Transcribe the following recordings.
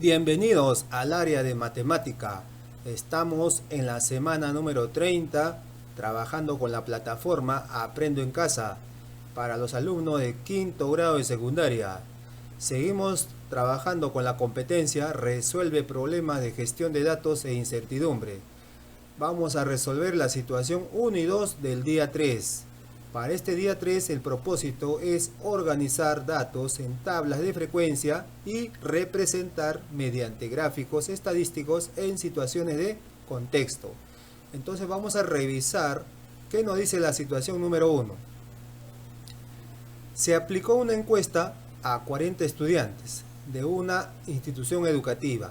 Bienvenidos al área de matemática. Estamos en la semana número 30 trabajando con la plataforma Aprendo en Casa para los alumnos de quinto grado de secundaria. Seguimos trabajando con la competencia Resuelve problemas de gestión de datos e incertidumbre. Vamos a resolver la situación 1 y 2 del día 3. Para este día 3 el propósito es organizar datos en tablas de frecuencia y representar mediante gráficos estadísticos en situaciones de contexto. Entonces vamos a revisar qué nos dice la situación número 1. Se aplicó una encuesta a 40 estudiantes de una institución educativa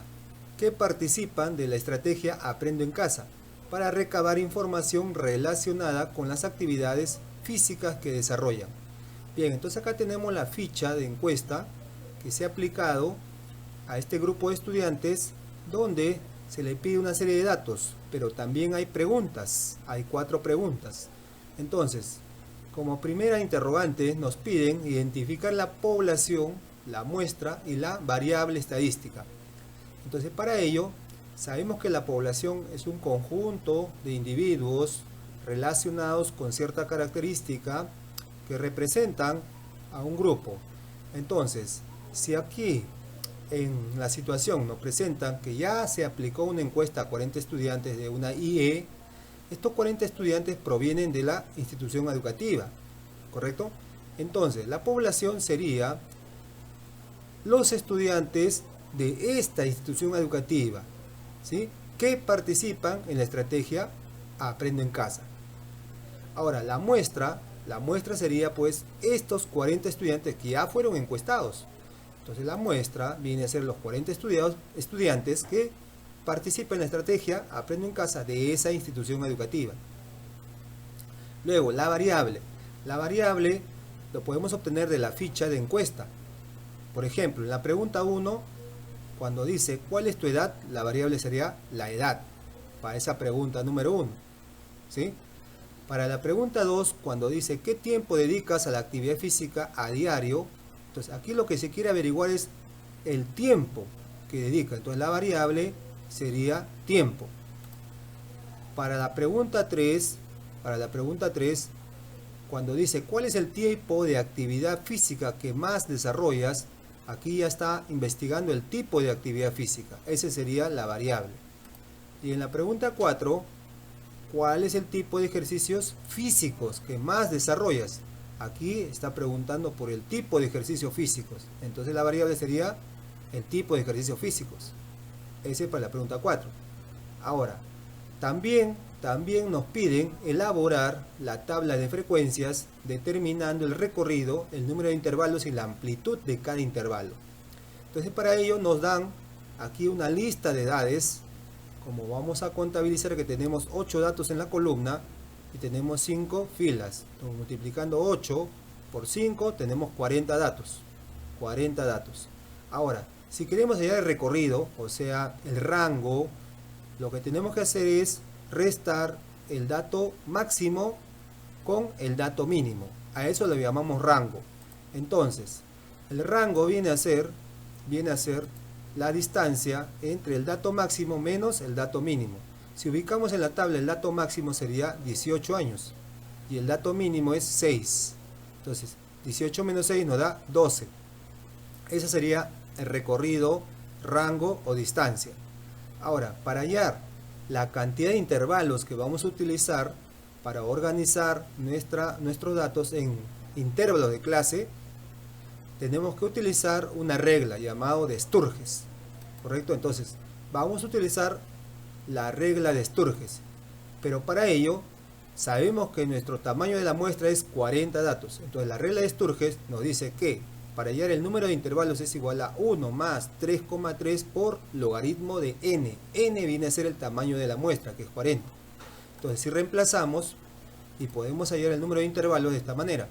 que participan de la estrategia Aprendo en Casa para recabar información relacionada con las actividades físicas que desarrollan. Bien, entonces acá tenemos la ficha de encuesta que se ha aplicado a este grupo de estudiantes donde se le pide una serie de datos, pero también hay preguntas, hay 4 preguntas. Entonces, como primera interrogante nos piden identificar la población, la muestra y la variable estadística. Entonces para ello, sabemos que la población es un conjunto de individuos relacionados con cierta característica que representan a un grupo. Entonces, si aquí en la situación nos presentan que ya se aplicó una encuesta a 40 estudiantes de una IE, estos 40 estudiantes provienen de la institución educativa, ¿correcto? Entonces, la población sería los estudiantes de esta institución educativa, ¿sí?, que participan en la estrategia Aprendo en Casa. Ahora, la muestra sería pues estos 40 estudiantes que ya fueron encuestados. Entonces la muestra viene a ser los 40 estudiantes que participan en la estrategia Aprendo en Casa de esa institución educativa. Luego, la variable. La variable lo podemos obtener de la ficha de encuesta. Por ejemplo, en la pregunta 1, cuando dice ¿cuál es tu edad?, la variable sería la edad, para esa pregunta número 1. ¿Sí? Para la pregunta 2, cuando dice ¿qué tiempo dedicas a la actividad física a diario?, entonces aquí lo que se quiere averiguar es el tiempo que dedica. Entonces la variable sería tiempo. Para la pregunta 3, cuando dice ¿cuál es el tipo de actividad física que más desarrollas?, aquí ya está investigando el tipo de actividad física. Ese sería la variable. Y en la pregunta 4, ¿cuál es el tipo de ejercicios físicos que más desarrollas? Aquí está preguntando por el tipo de ejercicios físicos. Entonces la variable sería el tipo de ejercicios físicos. Ese para la pregunta 4. Ahora, también nos piden elaborar la tabla de frecuencias determinando el recorrido, el número de intervalos y la amplitud de cada intervalo. Entonces para ello nos dan aquí una lista de edades. Como vamos a contabilizar que tenemos 8 datos en la columna y tenemos 5 filas, entonces, multiplicando 8 por 5 tenemos 40 datos. Ahora, si queremos hallar el recorrido, o sea, el rango, lo que tenemos que hacer es restar el dato máximo con el dato mínimo. A eso le llamamos rango. Entonces, el rango viene a ser la distancia entre el dato máximo menos el dato mínimo. Si ubicamos en la tabla, el dato máximo sería 18 años y el dato mínimo es 6. Entonces, 18 menos 6 nos da 12. Ese sería el recorrido, rango o distancia. Ahora, para hallar la cantidad de intervalos que vamos a utilizar para organizar nuestros datos en intervalos de clase, tenemos que utilizar una regla llamada de Sturges, ¿correcto? Entonces, vamos a utilizar la regla de Sturges, pero para ello sabemos que nuestro tamaño de la muestra es 40 datos. Entonces la regla de Sturges nos dice que para hallar el número de intervalos es igual a 1 más 3,3 por logaritmo de n. N viene a ser el tamaño de la muestra, que es 40. Entonces si reemplazamos, y podemos hallar el número de intervalos de esta manera: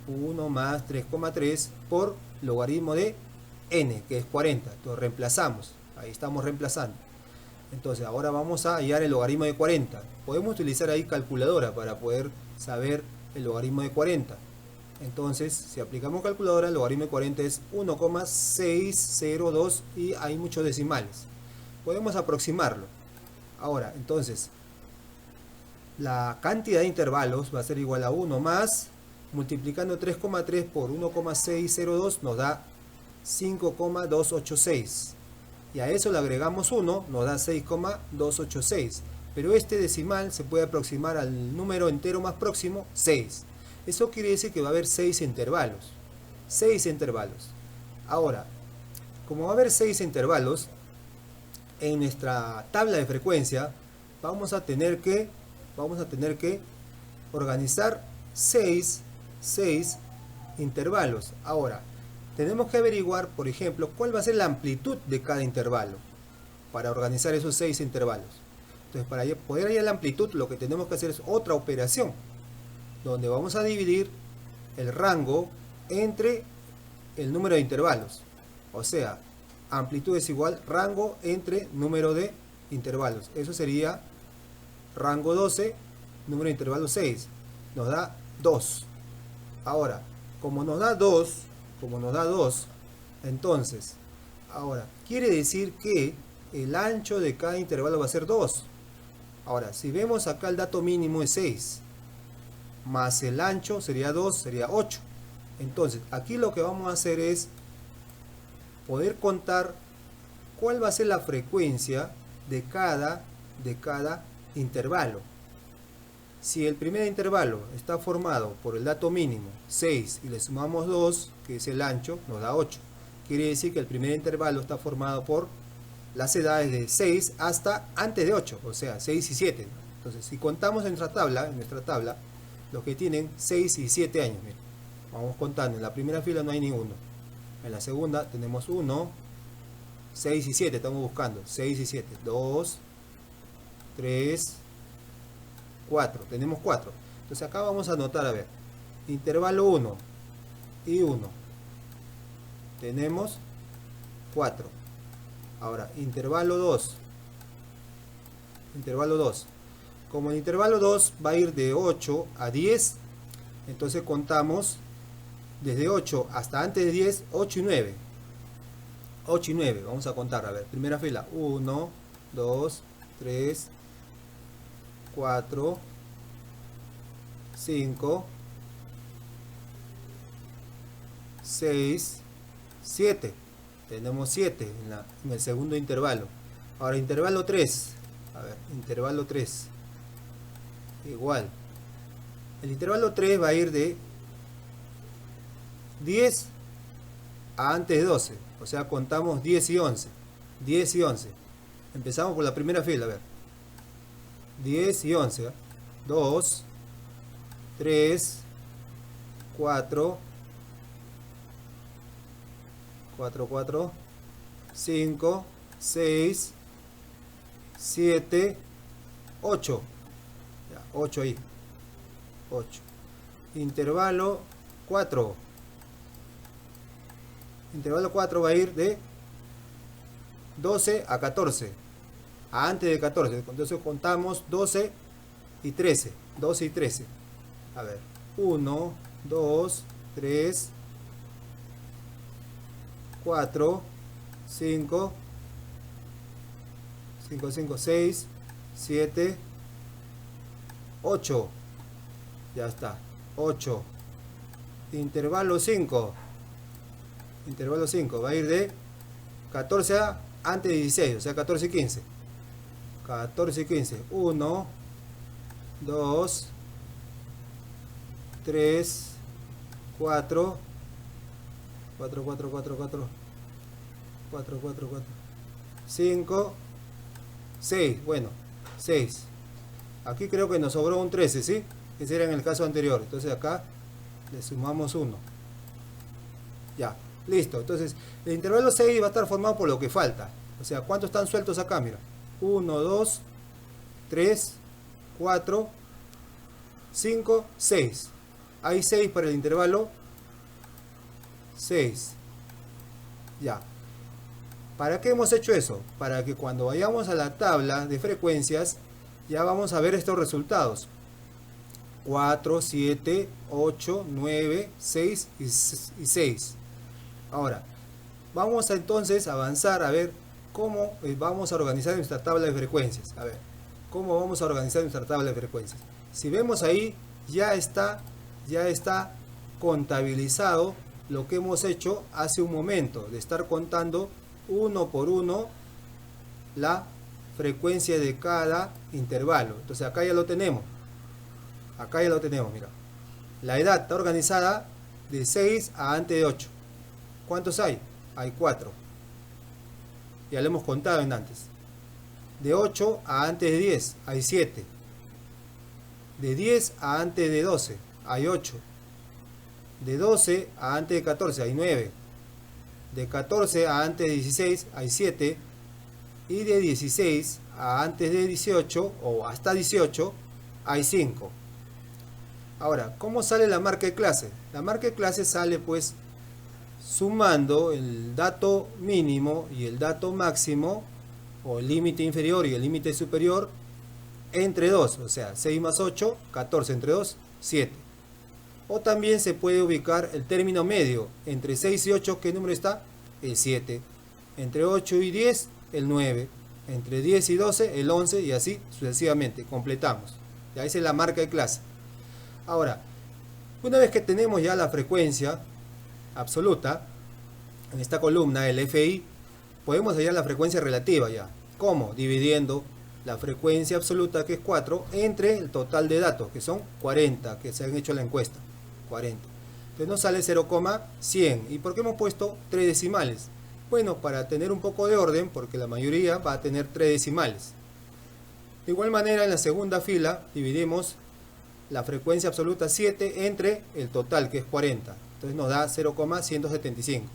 1 más 3,3 por logaritmo de n, que es 40. Entonces reemplazamos, ahí estamos reemplazando. Entonces ahora vamos a hallar el logaritmo de 40. Podemos utilizar ahí calculadora para poder saber el logaritmo de 40. Entonces, si aplicamos calculadora, el logaritmo de 40 es 1,602 y hay muchos decimales. Podemos aproximarlo. Ahora, entonces, la cantidad de intervalos va a ser igual a 1 más, multiplicando 3,3 por 1,602 nos da 5,286. Y a eso le agregamos 1, nos da 6,286. Pero este decimal se puede aproximar al número entero más próximo, 6. Eso quiere decir que va a haber 6 intervalos. 6 intervalos. Ahora, como va a haber 6 intervalos, en nuestra tabla de frecuencia vamos a tener que organizar 6 intervalos. Ahora, tenemos que averiguar, por ejemplo, cuál va a ser la amplitud de cada intervalo para organizar esos 6 intervalos. Entonces, para poder hallar la amplitud, lo que tenemos que hacer es otra operación, donde vamos a dividir el rango entre el número de intervalos. O sea, amplitud es igual rango entre número de intervalos. Eso sería rango 12, número de intervalos 6. Nos da 2. Ahora, como nos da 2, entonces, ahora, quiere decir que el ancho de cada intervalo va a ser 2. Ahora, si vemos acá el dato mínimo es 6, más el ancho sería 2, sería 8. Entonces, aquí lo que vamos a hacer es poder contar cuál va a ser la frecuencia de cada intervalo. Si el primer intervalo está formado por el dato mínimo 6 y le sumamos 2, que es el ancho, nos da 8. Quiere decir que el primer intervalo está formado por las edades de 6 hasta antes de 8, o sea, 6 y 7. Entonces, si contamos en nuestra tabla, los que tienen 6 y 7 años, miren, vamos contando. En la primera fila no hay ninguno. En la segunda tenemos 1, 6 y 7, estamos buscando. 6 y 7, 2, 3, 4. Tenemos 4. Entonces acá vamos a anotar, a ver, intervalo 1 y 1. Tenemos 4. Ahora, intervalo 2. Intervalo 2. Como el intervalo 2 va a ir de 8 a 10, entonces contamos desde 8 hasta antes de 10, 8 y 9. 8 y 9, vamos a contar, a ver, primera fila, 1, 2, 3, 4, 5, 6, 7. Tenemos 7 en el segundo intervalo. Ahora, intervalo 3. A ver, intervalo 3. Igual. El intervalo 3 va a ir de 10 a antes de 12. O sea, contamos 10 y 11. 10 y 11. Empezamos por la primera fila, a ver. 10 y 11. 2, 3, 4, 4, 5, 6, 7, 8. Ya, 8 ahí. 8. Intervalo 4. Intervalo 4 va a ir de 12 a 14. A antes de 14. Entonces contamos 12 y 13. 12 y 13. A ver. 1, 2, 3, 4, 5, 6, 7, 8. Ya está. 8. Intervalo 5. Intervalo 5 va a ir de 14 a antes de 16, o sea, 14 y 15. 14 y 15. 1, 2, 3, 4, 4, 4, 4, 4, 4, 4, 4, 5, 6. Bueno, 6. Aquí creo que nos sobró un 13, ¿sí? Ese era en el caso anterior. Entonces acá le sumamos 1. Ya, listo. Entonces el intervalo 6 va a estar formado por lo que falta. O sea, ¿cuántos están sueltos acá? Mira. 1, 2, 3, 4, 5, 6. Hay 6 para el intervalo 6. Ya. ¿Para qué hemos hecho eso? Para que cuando vayamos a la tabla de frecuencias ya vamos a ver estos resultados. 4, 7, 8, 9, 6 y 6. Ahora, vamos a entonces avanzar a ver cómo vamos a organizar nuestra tabla de frecuencias. A ver, cómo vamos a organizar nuestra tabla de frecuencias. Si vemos ahí, ya está contabilizado lo que hemos hecho hace un momento, de estar contando uno por uno la frecuencia de cada intervalo. Entonces acá ya lo tenemos. Acá ya lo tenemos, mira. La edad está organizada de 6 a antes de 8. ¿Cuántos hay? Hay 4. Ya lo hemos contado en antes. De 8 a antes de 10 hay 7. De 10 a antes de 12 hay 8. De 12 a antes de 14 hay 9. De 14 a antes de 16 hay 7. Y de 16 a antes de 18 o hasta 18 hay 5. Ahora, ¿cómo sale la marca de clase? La marca de clase sale pues sumando el dato mínimo y el dato máximo, o el límite inferior y el límite superior, entre 2. O sea, 6 más 8, 14 entre 2, 7. O también se puede ubicar el término medio. Entre 6 y 8, ¿qué número está? El 7. Entre 8 y 10, el 9. Entre 10 y 12, el 11, y así sucesivamente. Completamos. Ya esa es la marca de clase. Ahora, una vez que tenemos ya la frecuencia absoluta, en esta columna, el FI, podemos hallar la frecuencia relativa ya. ¿Cómo? Dividiendo la frecuencia absoluta, que es 4, entre el total de datos, que son 40, que se han hecho la encuesta. 40. Entonces nos sale 0,100. ¿Y por qué hemos puesto 3 decimales? Bueno, para tener un poco de orden, porque la mayoría va a tener 3 decimales. De igual manera, en la segunda fila dividimos la frecuencia absoluta 7 entre el total, que es 40. Entonces nos da 0,175.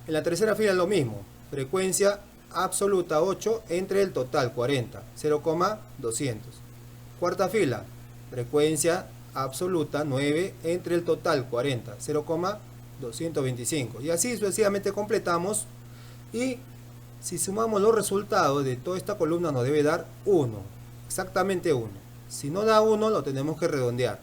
En la tercera fila lo mismo. Frecuencia absoluta 8 entre el total 40. 0,200. Cuarta fila. Frecuencia absoluta 9 entre el total 40. 0,225. Y así sucesivamente completamos. Y si sumamos los resultados de toda esta columna nos debe dar 1. Exactamente 1. Si no da 1, lo tenemos que redondear.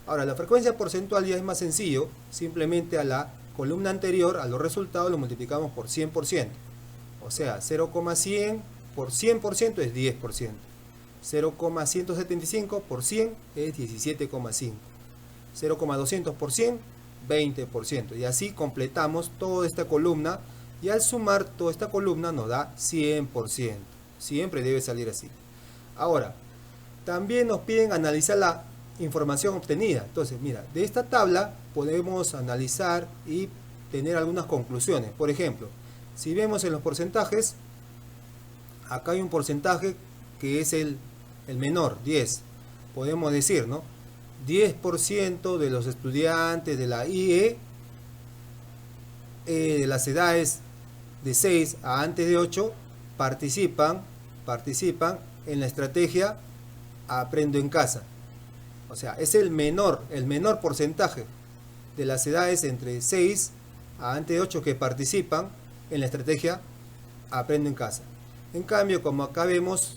Ahora, la frecuencia porcentual ya es más sencillo. Simplemente a la columna anterior, a los resultados, lo multiplicamos por 100%. O sea, 0,100 por 100% es 10%. 0,175 por 100 es 17,5. 0,200 por 100, 20%. Y así completamos toda esta columna. Y al sumar toda esta columna nos da 100%. Siempre debe salir así. Ahora, también nos piden analizar la información obtenida. Entonces, mira, de esta tabla podemos analizar y tener algunas conclusiones. Por ejemplo, si vemos en los porcentajes, acá hay un porcentaje que es el menor, 10. Podemos decir, ¿no? 10% de los estudiantes de la IE, de las edades de 6 a antes de 8, participan en la estrategia Aprendo en Casa. O sea, es el menor porcentaje de las edades entre 6 a antes de 8 que participan en la estrategia Aprendo en Casa. En cambio, como acá vemos,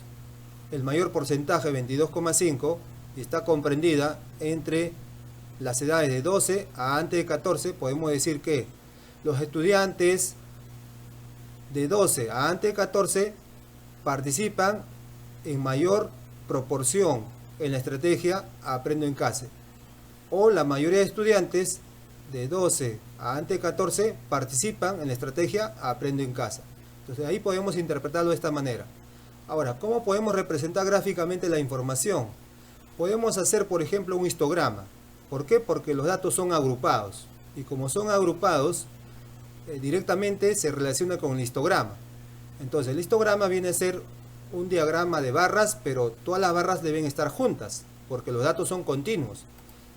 el mayor porcentaje, 22,5, está comprendida entre las edades de 12 a antes de 14. Podemos decir que los estudiantes de 12 a antes de 14 participan en mayor proporción en la estrategia Aprendo en Casa, o la mayoría de estudiantes de 12 a antes de 14 participan en la estrategia Aprendo en Casa. Entonces ahí podemos interpretarlo de esta manera. Ahora, ¿cómo podemos representar gráficamente la información? Podemos hacer, por ejemplo, un histograma. ¿Por qué? Porque los datos son agrupados, y como son agrupados, directamente se relaciona con el histograma. Entonces el histograma viene a ser un diagrama de barras, pero todas las barras deben estar juntas, porque los datos son continuos.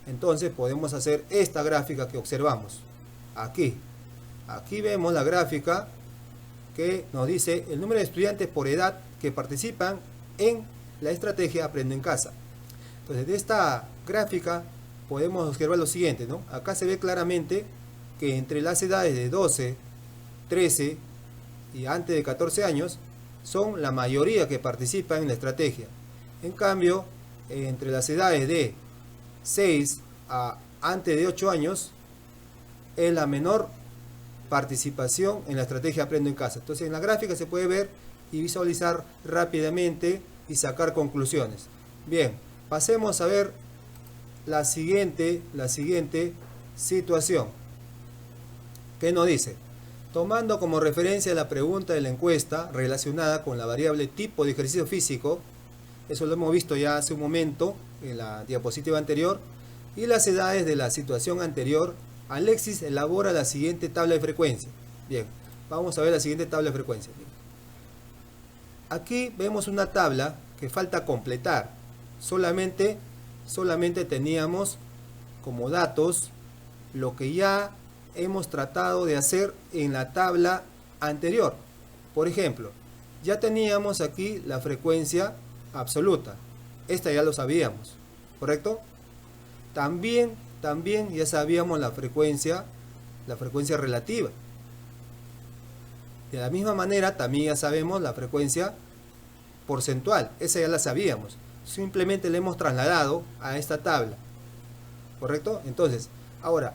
Entonces podemos hacer esta gráfica que observamos. Aquí vemos la gráfica que nos dice el número de estudiantes por edad que participan en la estrategia Aprendo en Casa. Entonces de esta gráfica podemos observar lo siguiente, ¿no? Acá se ve claramente que entre las edades de 12, 13 y antes de 14 años son la mayoría que participan en la estrategia. En cambio, entre las edades de 6 a antes de 8 años es la menor participación en la estrategia Aprendo en Casa. Entonces en la gráfica se puede ver y visualizar rápidamente y sacar conclusiones. Bien, pasemos a ver la siguiente situación. ¿Qué nos dice? Tomando como referencia la pregunta de la encuesta relacionada con la variable tipo de ejercicio físico, eso lo hemos visto ya hace un momento en la diapositiva anterior, y las edades de la situación anterior, Alexis elabora la siguiente tabla de frecuencia. Bien, vamos a ver la siguiente tabla de frecuencia. Aquí vemos una tabla que falta completar. Solamente teníamos como datos lo que ya hemos tratado de hacer en la tabla anterior. Por ejemplo, ya teníamos aquí la frecuencia absoluta. Esta ya lo sabíamos, ¿correcto? También ya sabíamos la frecuencia relativa. De la misma manera también ya sabemos la frecuencia porcentual. Esa ya la sabíamos. Simplemente le hemos trasladado a esta tabla, ¿correcto? Entonces, ahora,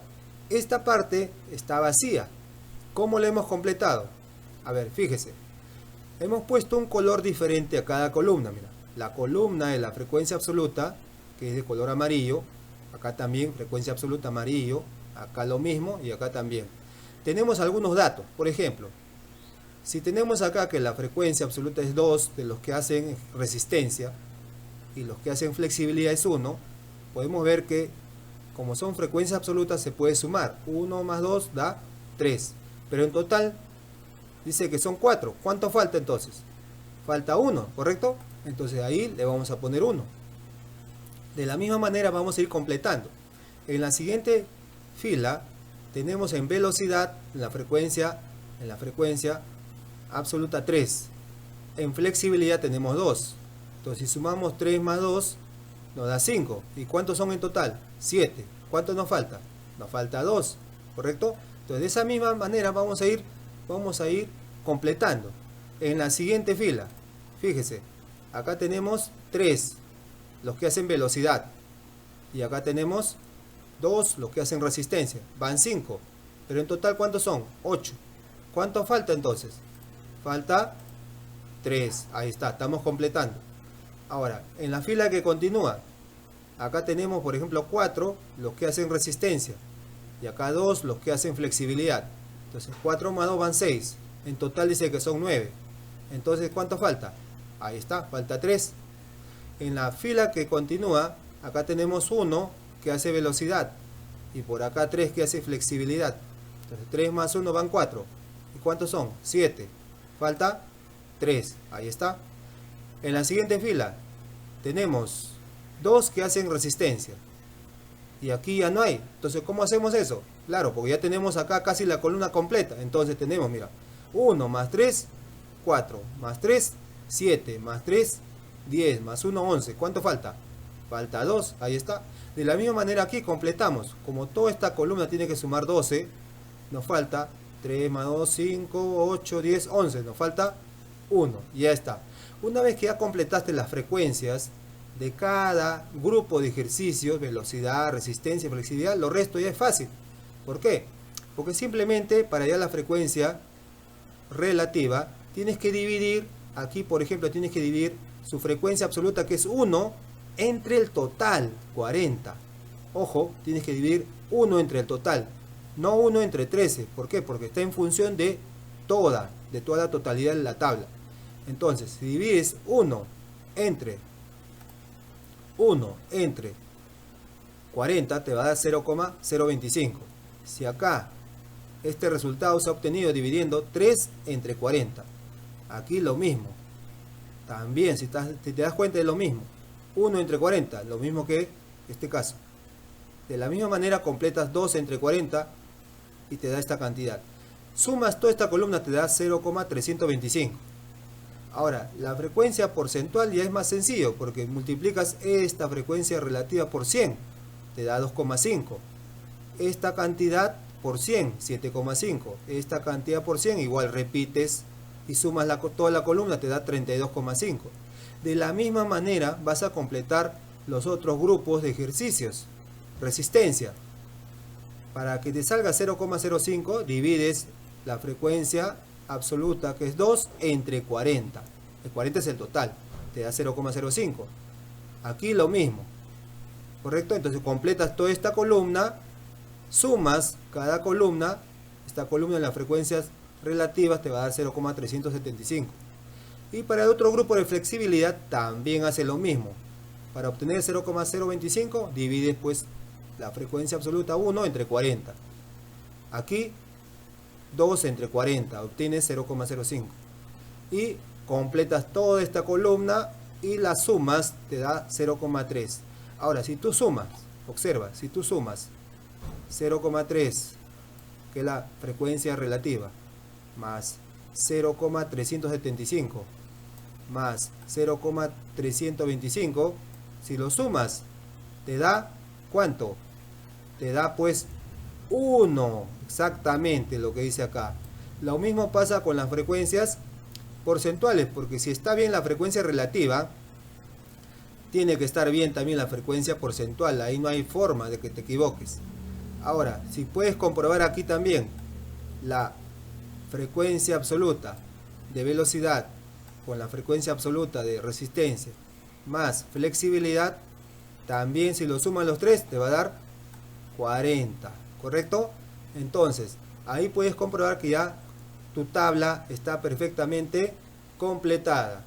esta parte está vacía. ¿Cómo la hemos completado? A ver, fíjese. Hemos puesto un color diferente a cada columna. Mira, la columna de la frecuencia absoluta, que es de color amarillo. Acá también frecuencia absoluta amarillo. Acá lo mismo y acá también. Tenemos algunos datos. Por ejemplo, si tenemos acá que la frecuencia absoluta es 2 de los que hacen resistencia y los que hacen flexibilidad es 1, podemos ver que como son frecuencias absolutas se puede sumar. 1 más 2 da 3. Pero en total dice que son 4. ¿Cuánto falta entonces? Falta 1, ¿correcto? Entonces ahí le vamos a poner 1. De la misma manera vamos a ir completando. En la siguiente fila tenemos en velocidad en la frecuencia absoluta 3. En flexibilidad tenemos 2. Entonces si sumamos 3 más 2 nos da 5. ¿Y cuántos son en total? 7. ¿Cuánto nos falta? Nos falta 2, ¿correcto? Entonces de esa misma manera vamos a ir completando. En la siguiente fila, fíjese, acá tenemos 3, los que hacen velocidad. Y acá tenemos 2, los que hacen resistencia. Van 5. Pero en total, ¿cuántos son? 8. ¿Cuánto falta entonces? Falta 3. Ahí está, estamos completando. Ahora, en la fila que continúa, acá tenemos, por ejemplo, 4, los que hacen resistencia. Y acá 2, los que hacen flexibilidad. Entonces, 4 más 2 van 6. En total dice que son 9. Entonces, ¿cuánto falta? Ahí está, falta 3. En la fila que continúa, acá tenemos 1 que hace velocidad. Y por acá 3 que hace flexibilidad. Entonces, 3 más 1 van 4. ¿Y cuántos son? 7. Falta 3. Ahí está. En la siguiente fila tenemos 2 que hacen resistencia. Y aquí ya no hay. Entonces, ¿cómo hacemos eso? Claro, porque ya tenemos acá casi la columna completa. Entonces tenemos, mira, 1 más 3, 4. Más 3, 7. Más 3, 10. Más 1, 11. ¿Cuánto falta? Falta 2. Ahí está. De la misma manera aquí completamos. Como toda esta columna tiene que sumar 12, nos falta 3 más 2, 5, 8, 10, 11. Nos falta 1. Ya está. Una vez que ya completaste las frecuencias de cada grupo de ejercicios, velocidad, resistencia, flexibilidad, lo resto ya es fácil. ¿Por qué? Porque simplemente para hallar la frecuencia relativa tienes que dividir, aquí por ejemplo tienes que dividir su frecuencia absoluta, que es 1, entre el total, 40. Ojo, tienes que dividir 1 entre el total, no 1 entre 13. ¿Por qué? Porque está en función de toda la totalidad de la tabla. Entonces, si divides 1 entre 40, te va a dar 0,025. Si acá este resultado se ha obtenido dividiendo 3 entre 40, aquí lo mismo. También, si te das cuenta, es lo mismo. 1 entre 40, lo mismo que este caso. De la misma manera completas 2 entre 40 y te da esta cantidad. Sumas toda esta columna, te da 0,325. Ahora, la frecuencia porcentual ya es más sencillo, porque multiplicas esta frecuencia relativa por 100, te da 2,5. Esta cantidad por 100, 7,5. Esta cantidad por 100, igual repites y sumas toda la columna, te da 32,5. De la misma manera vas a completar los otros grupos de ejercicios. resistencia. Para que te salga 0,05 divides la frecuencia absoluta, que es 2, entre 40. El 40 es el total, te da 0,05. Aquí lo mismo, ¿correcto? Entonces completas toda esta columna, sumas cada columna. Esta columna de las frecuencias relativas te va a dar 0,375. Y para el otro grupo de flexibilidad también hace lo mismo. Para obtener 0,025 divides pues la frecuencia absoluta 1 entre 40. Aquí 2 entre 40, obtienes 0,05. Y completas toda esta columna y la sumas te da 0,3. Ahora, si tú sumas, observa, si tú sumas 0,3, que es la frecuencia relativa, más 0,375, más 0,325, si lo sumas, te da, ¿cuánto? Te da pues 1, exactamente lo que dice acá. Lo mismo pasa con las frecuencias porcentuales, porque si está bien la frecuencia relativa, tiene que estar bien también la frecuencia porcentual. Ahí no hay forma de que te equivoques. Ahora, si puedes comprobar aquí también la frecuencia absoluta de velocidad con la frecuencia absoluta de resistencia más flexibilidad, también si lo suman los tres te va a dar 40, ¿correcto? Entonces, ahí puedes comprobar que ya tu tabla está perfectamente completada.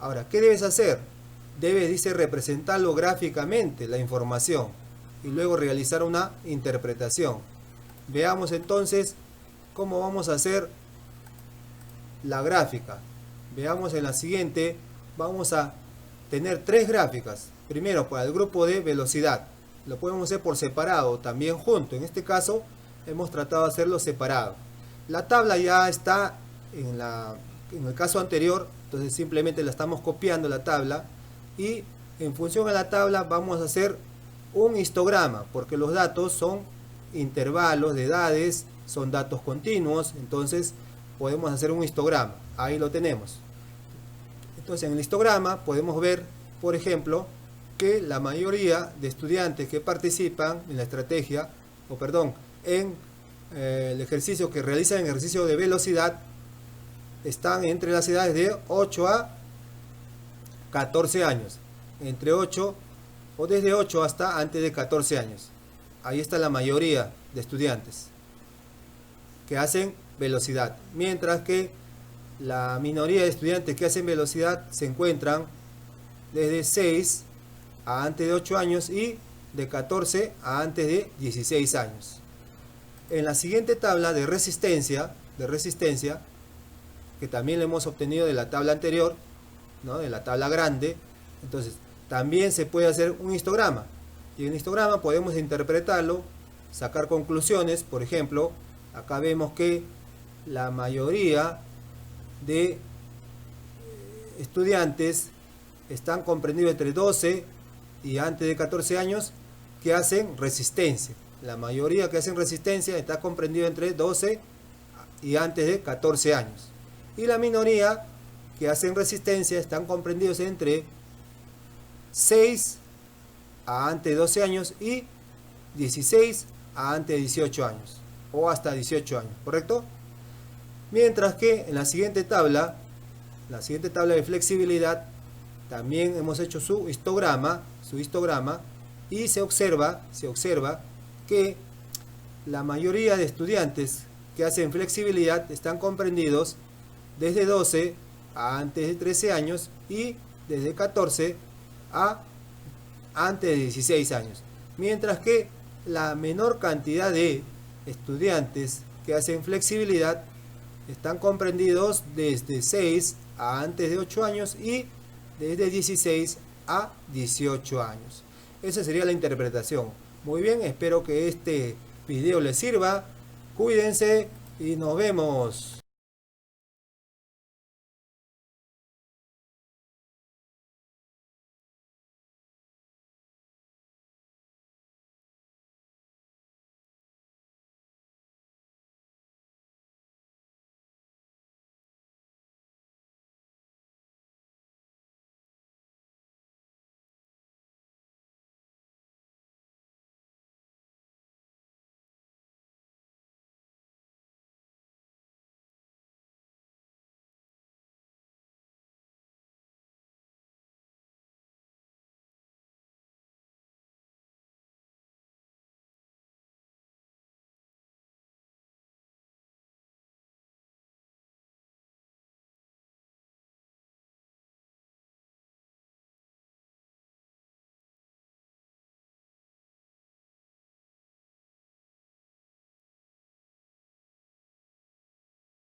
Ahora, ¿qué debes hacer? Debes, dice, representarlo gráficamente, la información, y luego realizar una interpretación. Veamos entonces cómo vamos a hacer la gráfica. Veamos en la siguiente, vamos a tener tres gráficas. Primero, para el grupo de velocidad. Lo podemos hacer por separado, también junto. En este caso, hemos tratado de hacerlo separado. La tabla ya está en el caso anterior, entonces simplemente la estamos copiando la tabla. Y en función a la tabla vamos a hacer un histograma, porque los datos son intervalos de edades, son datos continuos, entonces podemos hacer un histograma. Ahí lo tenemos. Entonces en el histograma podemos ver, por ejemplo, que la mayoría de estudiantes que participan en la estrategia, en el ejercicio que realizan el ejercicio de velocidad, están entre las edades de 8 a 14 años, entre 8 o desde 8 hasta antes de 14 años. Ahí está la mayoría de estudiantes que hacen velocidad, mientras que la minoría de estudiantes que hacen velocidad se encuentran desde 6 a antes de 8 años y de 14 a antes de 16 años. En la siguiente tabla de resistencia, que también la hemos obtenido de la tabla anterior, ¿no? De la tabla grande, entonces también se puede hacer un histograma, y en el histograma podemos interpretarlo, sacar conclusiones. Por ejemplo, acá vemos que la mayoría de estudiantes están comprendidos entre 12 y antes de 14 años que hacen resistencia. La mayoría que hacen resistencia está comprendido entre 12 y antes de 14 años. Y la minoría que hacen resistencia están comprendidos entre 6 a antes de 12 años y 16 a antes de 18 años o hasta 18 años, ¿correcto? Mientras que en la siguiente tabla de flexibilidad, también hemos hecho su histograma y se observa que la mayoría de estudiantes que hacen flexibilidad están comprendidos desde 12 a antes de 13 años y desde 14 a antes de 16 años, mientras que la menor cantidad de estudiantes que hacen flexibilidad están comprendidos desde 6 a antes de 8 años y desde 16 a 18 años. Esa sería la interpretación. Muy bien, espero que este video les sirva. Cuídense y nos vemos.